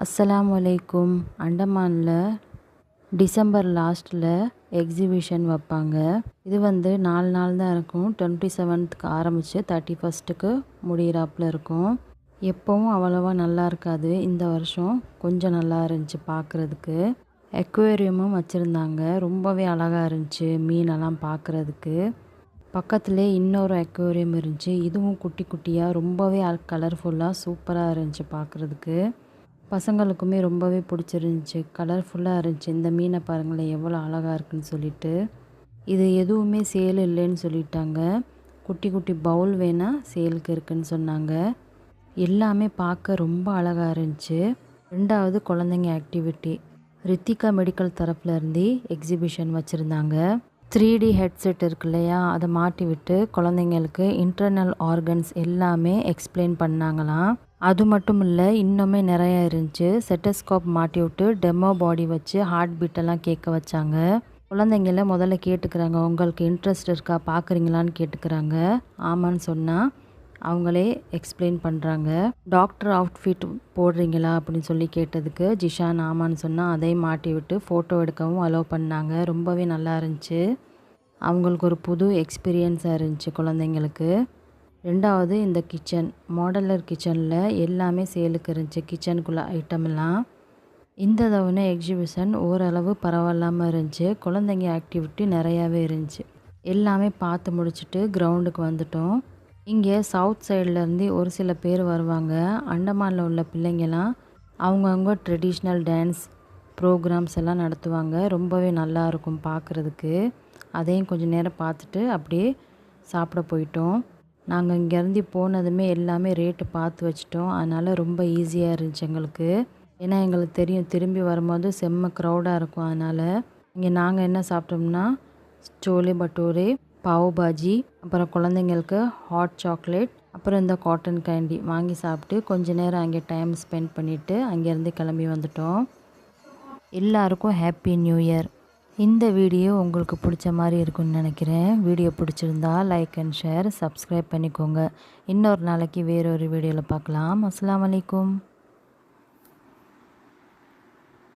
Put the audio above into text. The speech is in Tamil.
அஸ்ஸலாமு அலைக்கும். அண்டமானில் டிசம்பர் லாஸ்ட்டில் எக்ஸிபிஷன் வைப்பாங்க. இது 4 நாள் தான் இருக்கும். 27th ஆரம்பித்து 31st முடிகிறாப்புல இருக்கும். எப்போவும் அவ்வளோவா நல்லா இருக்காது. இந்த வருஷம் கொஞ்சம் நல்லா இருந்துச்சு பார்க்குறதுக்கு. அக்வேரியமும் வச்சுருந்தாங்க. ரொம்பவே அழகாக இருந்துச்சு மீனெல்லாம் பார்க்குறதுக்கு. பக்கத்துலேயே இன்னொரு அக்வேரியம் இருந்துச்சு. இதுவும் குட்டி குட்டியாக ரொம்பவே கலர்ஃபுல்லாக சூப்பராக இருந்துச்சு பார்க்குறதுக்கு. பசங்களுக்குமே ரொம்பவே பிடிச்சிருந்துச்சி. கலர்ஃபுல்லாக இருந்துச்சு. இந்த மீனை பாருங்களேன் எவ்வளோ அழகாக இருக்குன்னு சொல்லிட்டு. இது எதுவுமே சேல் இல்லைன்னு சொல்லிட்டாங்க. குட்டி குட்டி பவுல் வேணால் சேலுக்கு இருக்குன்னு சொன்னாங்க. எல்லாமே பார்க்க ரொம்ப அழகாக இருந்துச்சு. 2வது குழந்தைங்க ஆக்டிவிட்டி. ரித்திகா மெடிக்கல் தரப்புலேருந்து எக்ஸிபிஷன் வச்சுருந்தாங்க. 3D ஹெட்செட் இருக்கு இல்லையா, அதை மாட்டி விட்டு குழந்தைங்களுக்கு இன்டர்னல் ஆர்கன்ஸ் எல்லாமே எக்ஸ்பிளைன் பண்ணாங்களாம். அது மட்டும் இல்லை, இன்னுமே நிறையா இருந்துச்சு. செட்டஸ்கோப் மாட்டி விட்டு டெமோ பாடி வச்சு ஹார்ட் பீட்டெல்லாம் கேட்க வச்சாங்க. குழந்தைங்கள முதல்ல கேட்டுக்கிறாங்க, உங்களுக்கு இன்ட்ரெஸ்ட் இருக்கா, பார்க்குறீங்களான்னு கேட்டுக்கிறாங்க. ஆமான்னு சொன்னால் அவங்களே எக்ஸ்பிளைன் பண்ணுறாங்க. டாக்டர் அவுட்ஃபிட் போடுறீங்களா அப்படின்னு சொல்லி கேட்டதுக்கு ஜிஷான் ஆமான்னு சொன்னால் அதையும் மாட்டி விட்டு ஃபோட்டோ எடுக்கவும் அலோவ் பண்ணாங்க. ரொம்பவே நல்லா இருந்துச்சு. அவங்களுக்கு ஒரு புது எக்ஸ்பீரியன்ஸாக இருந்துச்சு குழந்தைங்களுக்கு. 2வது இந்த கிச்சன், மாடலர் கிச்சனில் எல்லாமே சேலுக்கு இருந்துச்சு. கிச்சனுக்குள்ளே ஐட்டமெல்லாம். இந்த தவணை எக்ஸிபிஷன் ஓரளவு பரவாயில்லாமல் இருந்துச்சு. குழந்தைங்க ஆக்டிவிட்டி நிறையாவே இருந்துச்சு. எல்லாமே பார்த்து முடிச்சுட்டு கிரவுண்டுக்கு வந்துட்டோம். இங்கே சவுத் சைட்லேருந்து ஒரு சில பேர் வருவாங்க. அண்டமானில் உள்ள பிள்ளைங்கள்லாம் அவங்கவுங்க ட்ரெடிஷ்னல் டான்ஸ் ப்ரோக்ராம்ஸ் எல்லாம் நடத்துவாங்க. ரொம்பவே நல்லாயிருக்கும் பார்க்குறதுக்கு. அதையும் கொஞ்சம் நேரம் பார்த்துட்டு அப்படியே சாப்பிட போயிட்டோம். நாங்கள் இங்கேருந்து போனதுமே எல்லாமே ரேட்டு பார்த்து வச்சிட்டோம். அதனால் ரொம்ப ஈஸியாக இருந்துச்சு எங்களுக்கு. ஏன்னா எங்களுக்கு தெரியும் திரும்பி வரும்போது செம்ம க்ரௌடாக இருக்கும். அதனால் இங்கே நாங்கள் என்ன சாப்பிட்டோம்னா சோலே பட்டூரே, பாவ் பாஜி, அப்புறம் குழந்தைங்களுக்கு ஹாட் சாக்லேட், அப்புறம் இந்த காட்டன் கேண்டி வாங்கி சாப்பிட்டு கொஞ்ச நேரம் அங்கே டைம் ஸ்பெண்ட் பண்ணிவிட்டு அங்கேருந்து கிளம்பி வந்துட்டோம். எல்லாருக்கும் ஹாப்பி நியூ இயர். இந்த வீடியோ உங்களுக்கு பிடிச்ச மாதிரி இருக்குன்னு நினைக்கிறேன். வீடியோ பிடிச்சிருந்தா லைக் அண்ட் ஷேர், சப்ஸ்கிரைப் பண்ணிக்கோங்க. இன்னொரு நாளைக்கு வேறொரு வீடியோவில் பார்க்கலாம். அஸ்ஸலாமு அலைக்கும்.